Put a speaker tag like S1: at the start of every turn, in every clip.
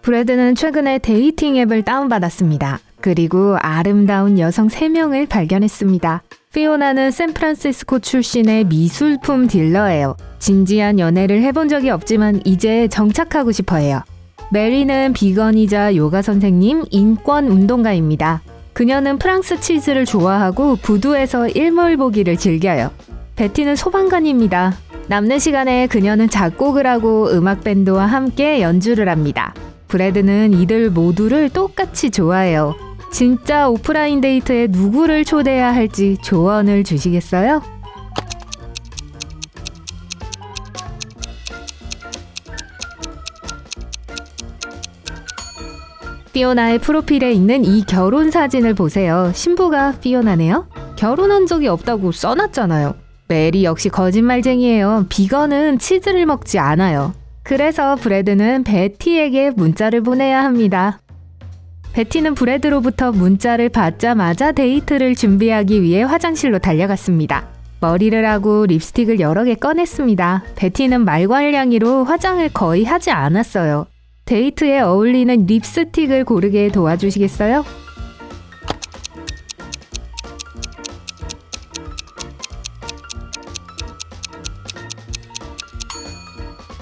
S1: 브래드는 최근에 데이팅 앱을 다운받았습니다. 그리고 아름다운 여성 3명을 발견했습니다. 피오나는 샌프란시스코 출신의 미술품 딜러예요. 진지한 연애를 해본 적이 없지만 이제 정착하고 싶어해요. 메리는 비건이자 요가 선생님, 인권 운동가입니다. 그녀는 프랑스 치즈를 좋아하고 부두에서 일몰 보기를 즐겨요. 베티는 소방관입니다. 남는 시간에 그녀는 작곡을 하고 음악밴드와 함께 연주를 합니다. 브래드는 이들 모두를 똑같이 좋아해요. 진짜 오프라인 데이트에 누구를 초대해야 할지 조언을 주시겠어요? 피오나의 프로필에 있는 이 결혼 사진을 보세요. 신부가 피오나네요. 결혼한 적이 없다고 써놨잖아요. 메리 역시 거짓말쟁이에요. 비건은 치즈를 먹지 않아요. 그래서 브래드는 베티에게 문자를 보내야 합니다. 베티는 브래드로부터 문자를 받자마자 데이트를 준비하기 위해 화장실로 달려갔습니다. 머리를 하고 립스틱을 여러 개 꺼냈습니다. 베티는 말괄량이로 화장을 거의 하지 않았어요. 데이트에 어울리는 립스틱을 고르게 도와주시겠어요?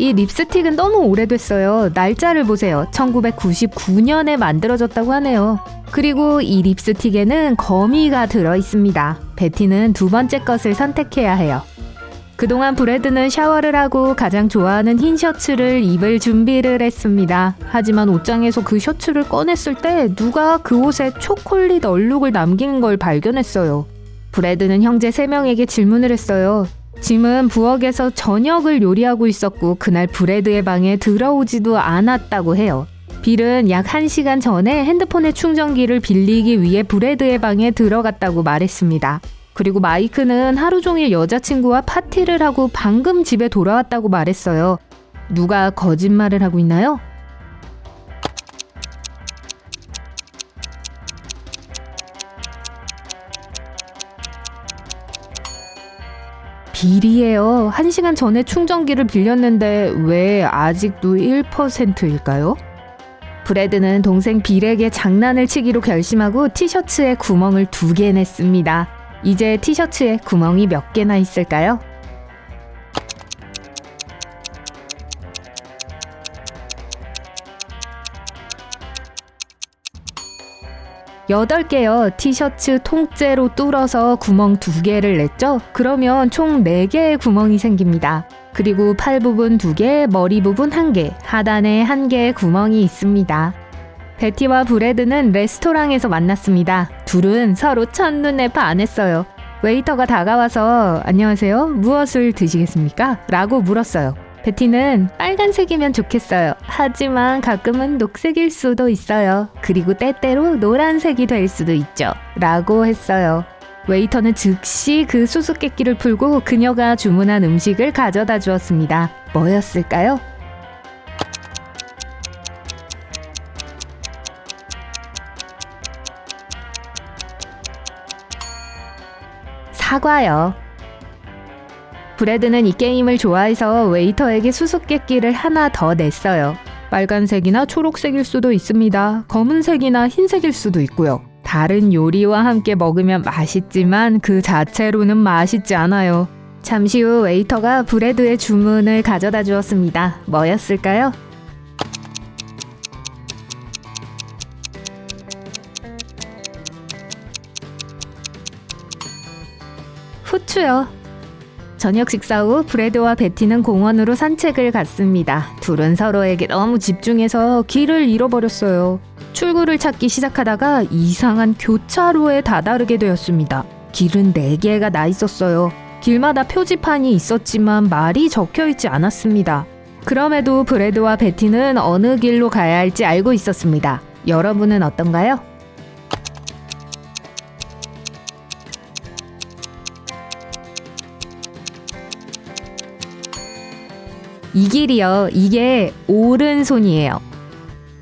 S1: 이 립스틱은 너무 오래됐어요. 날짜를 보세요. 1999년에 만들어졌다고 하네요. 그리고 이 립스틱에는 거미가 들어있습니다. 베티는 두 번째 것을 선택해야 해요. 그동안 브래드는 샤워를 하고 가장 좋아하는 흰 셔츠를 입을 준비를 했습니다. 하지만 옷장에서 그 셔츠를 꺼냈을 때 누가 그 옷에 초콜릿 얼룩을 남긴 걸 발견했어요. 브래드는 형제 3명에게 질문을 했어요. 짐은 부엌에서 저녁을 요리하고 있었고 그날 브래드의 방에 들어오지도 않았다고 해요. 빌은 약 1시간 전에 핸드폰의 충전기를 빌리기 위해 브래드의 방에 들어갔다고 말했습니다. 그리고 마이크는 하루 종일 여자친구와 파티를 하고 방금 집에 돌아왔다고 말했어요. 누가 거짓말을 하고 있나요? 빌이에요. 1시간 전에 충전기를 빌렸는데 왜 아직도 1%일까요? 브래드는 동생 빌에게 장난을 치기로 결심하고 티셔츠에 구멍을 2개 냈습니다. 이제 티셔츠에 구멍이 몇 개나 있을까요? 여덟 개요. 티셔츠 통째로 뚫어서 구멍 2개를 냈죠? 그러면 총 4개의 구멍이 생깁니다. 그리고 팔 부분 2개, 머리 부분 1개, 하단에 1개의 구멍이 있습니다. 베티와 브래드는 레스토랑에서 만났습니다. 둘은 서로 첫눈에 반했어요. 웨이터가 다가와서 안녕하세요, 무엇을 드시겠습니까? 라고 물었어요. 베티는 빨간색이면 좋겠어요. 하지만 가끔은 녹색일 수도 있어요. 그리고 때때로 노란색이 될 수도 있죠. 라고 했어요. 웨이터는 즉시 그 수수께끼를 풀고 그녀가 주문한 음식을 가져다 주었습니다. 뭐였을까요? 사과요. 브래드는 이 게임을 좋아해서 웨이터에게 수수께끼를 하나 더 냈어요. 빨간색이나 초록색일 수도 있습니다. 검은색이나 흰색일 수도 있고요. 다른 요리와 함께 먹으면 맛있지만 그 자체로는 맛있지 않아요. 잠시 후 웨이터가 브래드의 주문을 가져다 주었습니다. 뭐였을까요? 후추요. 저녁 식사 후 브래드와 베티는 공원으로 산책을 갔습니다. 둘은 서로에게 너무 집중해서 길을 잃어버렸어요. 출구를 찾기 시작하다가 이상한 교차로에 다다르게 되었습니다. 길은 4개가 나 있었어요. 길마다 표지판이 있었지만 말이 적혀있지 않았습니다. 그럼에도 브래드와 베티는 어느 길로 가야 할지 알고 있었습니다. 여러분은 어떤가요? 이 길이요. 이게 오른손이에요.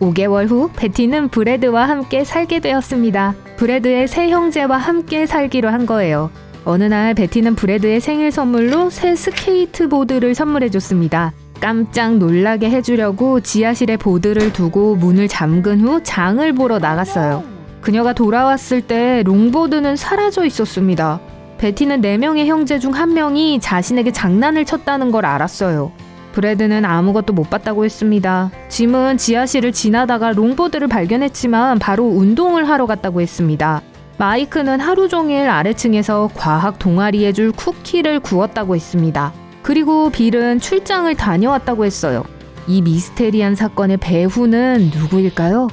S1: 5개월 후 베티는 브래드와 함께 살게 되었습니다. 브래드의 새 형제와 함께 살기로 한 거예요. 어느 날 베티는 브래드의 생일 선물로 새 스케이트보드를 선물해줬습니다. 깜짝 놀라게 해주려고 지하실에 보드를 두고 문을 잠근 후 장을 보러 나갔어요. 그녀가 돌아왔을 때 롱보드는 사라져 있었습니다. 베티는 4명의 형제 중 1명이 자신에게 장난을 쳤다는 걸 알았어요. 브래드는 아무것도 못 봤다고 했습니다. 짐은 지하실을 지나다가 롱보드를 발견했지만 바로 운동을 하러 갔다고 했습니다. 마이크는 하루 종일 아래층에서 과학 동아리에 줄 쿠키를 구웠다고 했습니다. 그리고 빌은 출장을 다녀왔다고 했어요. 이 미스테리한 사건의 배후는 누구일까요?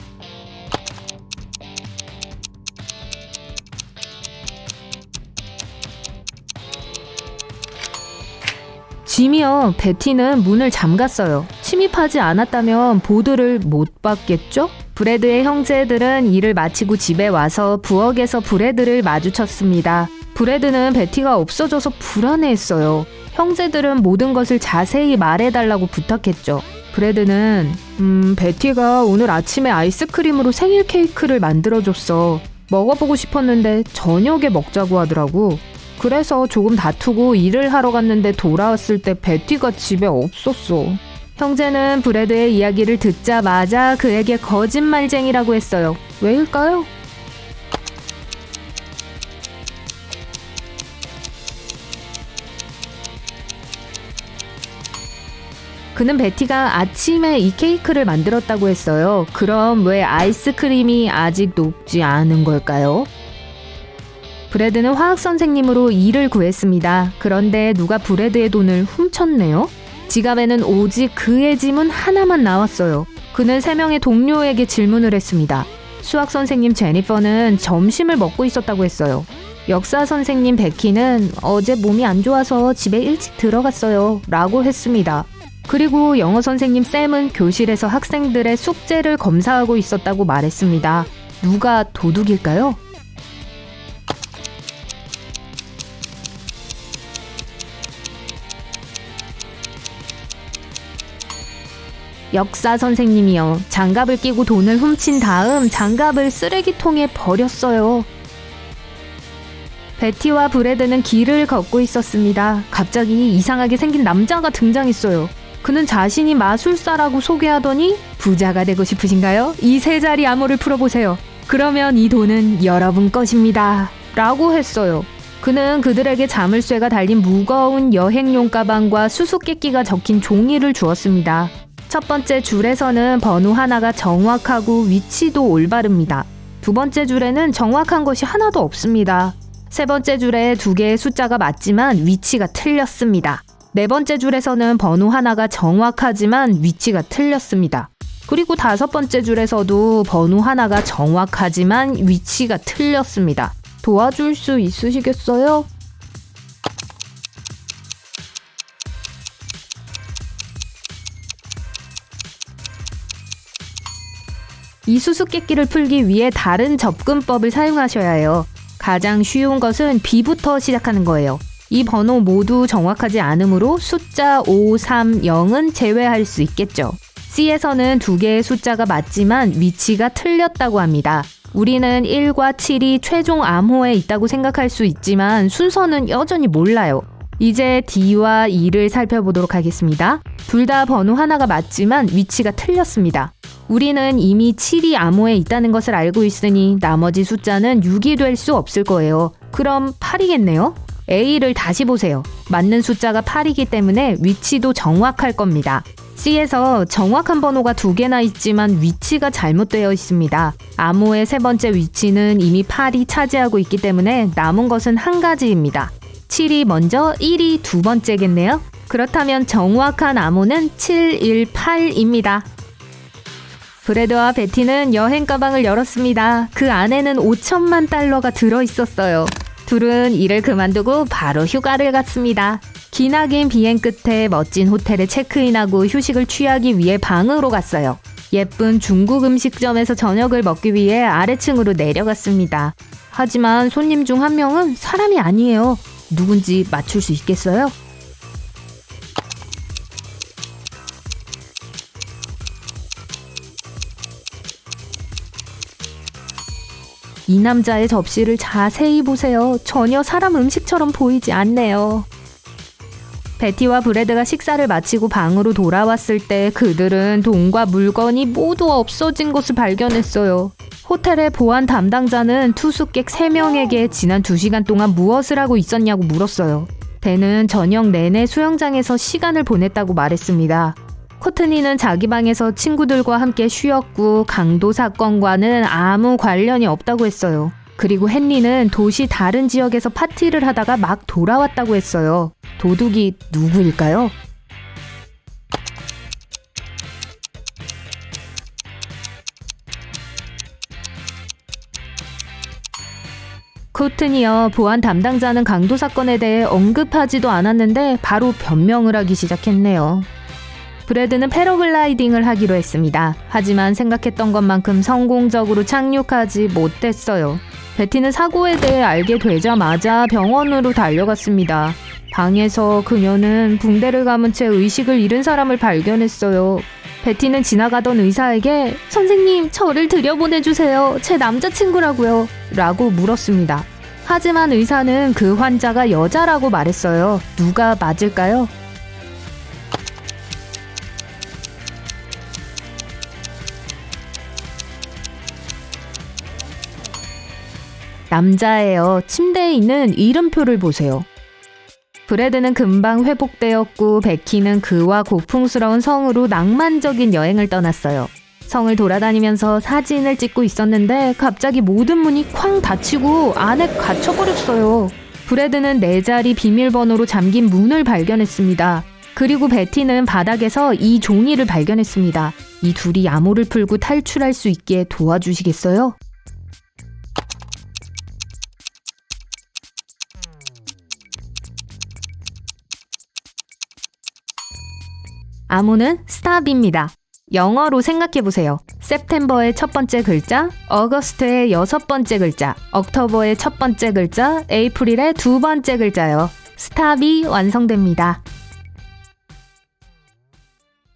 S1: 짐이요. 베티는 문을 잠갔어요. 침입하지 않았다면 보드를 못 봤겠죠? 브래드의 형제들은 일을 마치고 집에 와서 부엌에서 브래드를 마주쳤습니다. 브래드는 베티가 없어져서 불안해했어요. 형제들은 모든 것을 자세히 말해달라고 부탁했죠. 브래드는 베티가 오늘 아침에 아이스크림으로 생일 케이크를 만들어줬어. 먹어보고 싶었는데 저녁에 먹자고 하더라고. 그래서 조금 다투고 일을 하러 갔는데 돌아왔을 때 베티가 집에 없었어. 형제는 브래드의 이야기를 듣자마자 그에게 거짓말쟁이라고 했어요. 왜일까요? 그는 베티가 아침에 이 케이크를 만들었다고 했어요. 그럼 왜 아이스크림이 아직 녹지 않은 걸까요? 브래드는 화학 선생님으로 일을 구했습니다. 그런데 누가 브래드의 돈을 훔쳤네요? 지갑에는 오직 그의 지문 하나만 나왔어요. 그는 3명의 동료에게 질문을 했습니다. 수학 선생님 제니퍼는 점심을 먹고 있었다고 했어요. 역사 선생님 베키는 어제 몸이 안 좋아서 집에 일찍 들어갔어요 라고 했습니다. 그리고 영어 선생님 샘은 교실에서 학생들의 숙제를 검사하고 있었다고 말했습니다. 누가 도둑일까요? 역사 선생님이요. 장갑을 끼고 돈을 훔친 다음 장갑을 쓰레기통에 버렸어요. 베티와 브래드는 길을 걷고 있었습니다. 갑자기 이상하게 생긴 남자가 등장했어요. 그는 자신이 마술사라고 소개하더니 부자가 되고 싶으신가요? 이 3자리 암호를 풀어보세요. 그러면 이 돈은 여러분 것입니다. 라고 했어요. 그는 그들에게 자물쇠가 달린 무거운 여행용 가방과 수수께끼가 적힌 종이를 주었습니다. 첫 번째 줄에서는 번호 하나가 정확하고 위치도 올바릅니다. 두 번째 줄에는 정확한 것이 하나도 없습니다. 세 번째 줄에 2개의 숫자가 맞지만 위치가 틀렸습니다. 네 번째 줄에서는 번호 하나가 정확하지만 위치가 틀렸습니다. 그리고 5번째 줄에서도 번호 하나가 정확하지만 위치가 틀렸습니다. 도와줄 수 있으시겠어요? 이 수수께끼를 풀기 위해 다른 접근법을 사용하셔야 해요. 가장 쉬운 것은 B부터 시작하는 거예요. 이 번호 모두 정확하지 않으므로 숫자 5, 3, 0은 제외할 수 있겠죠. C에서는 2개의 숫자가 맞지만 위치가 틀렸다고 합니다. 우리는 1과 7이 최종 암호에 있다고 생각할 수 있지만 순서는 여전히 몰라요. 이제 D와 E를 살펴보도록 하겠습니다. 둘 다 번호 하나가 맞지만 위치가 틀렸습니다. 우리는 이미 7이 암호에 있다는 것을 알고 있으니 나머지 숫자는 6이 될 수 없을 거예요. 그럼 8이겠네요? A를 다시 보세요. 맞는 숫자가 8이기 때문에 위치도 정확할 겁니다. C에서 정확한 번호가 2개나 있지만 위치가 잘못되어 있습니다. 암호의 3번째 위치는 이미 8이 차지하고 있기 때문에 남은 것은 한 가지입니다. 7이 먼저 1이 2번째겠네요. 그렇다면 정확한 암호는 718입니다. 브래드와 베티는 여행 가방을 열었습니다. 그 안에는 5천만 달러가 들어있었어요. 둘은 일을 그만두고 바로 휴가를 갔습니다. 기나긴 비행 끝에 멋진 호텔에 체크인하고 휴식을 취하기 위해 방으로 갔어요. 예쁜 중국 음식점에서 저녁을 먹기 위해 아래층으로 내려갔습니다. 하지만 손님 중 한 명은 사람이 아니에요. 누군지 맞출 수 있겠어요? 이 남자의 접시를 자세히 보세요. 전혀 사람 음식처럼 보이지 않네요. 베티와 브래드가 식사를 마치고 방으로 돌아왔을 때 그들은 돈과 물건이 모두 없어진 것을 발견했어요. 호텔의 보안 담당자는 투숙객 3명에게 지난 2시간 동안 무엇을 하고 있었냐고 물었어요. 벤은 저녁 내내 수영장에서 시간을 보냈다고 말했습니다. 코트니는 자기 방에서 친구들과 함께 쉬었고 강도 사건과는 아무 관련이 없다고 했어요. 그리고 헨리는 도시 다른 지역에서 파티를 하다가 막 돌아왔다고 했어요. 도둑이 누구일까요? 코트니와 보안 담당자는 강도 사건에 대해 언급하지도 않았는데 바로 변명을 하기 시작했네요. 브래드는 패러글라이딩을 하기로 했습니다. 하지만 생각했던 것만큼 성공적으로 착륙하지 못했어요. 베티는 사고에 대해 알게 되자마자 병원으로 달려갔습니다. 방에서 그녀는 붕대를 감은 채 의식을 잃은 사람을 발견했어요. 베티는 지나가던 의사에게 "선생님, 저를 들여보내주세요. 제 남자친구라고요." 라고 물었습니다. 하지만 의사는 그 환자가 여자라고 말했어요. 누가 맞을까요? 남자예요. 침대에 있는 이름표를 보세요. 브래드는 금방 회복되었고 베키는 그와 고풍스러운 성으로 낭만적인 여행을 떠났어요. 성을 돌아다니면서 사진을 찍고 있었는데 갑자기 모든 문이 쾅 닫히고 안에 갇혀버렸어요. 브래드는 4자리 비밀번호로 잠긴 문을 발견했습니다. 그리고 베티는 바닥에서 이 종이를 발견했습니다. 이 둘이 암호를 풀고 탈출할 수 있게 도와주시겠어요? 암호는 스탑입니다. 영어로 생각해보세요. September의 첫 번째 글자, August의 6번째 글자, October의 첫 번째 글자, April의 2번째 글자요. 스탑이 완성됩니다.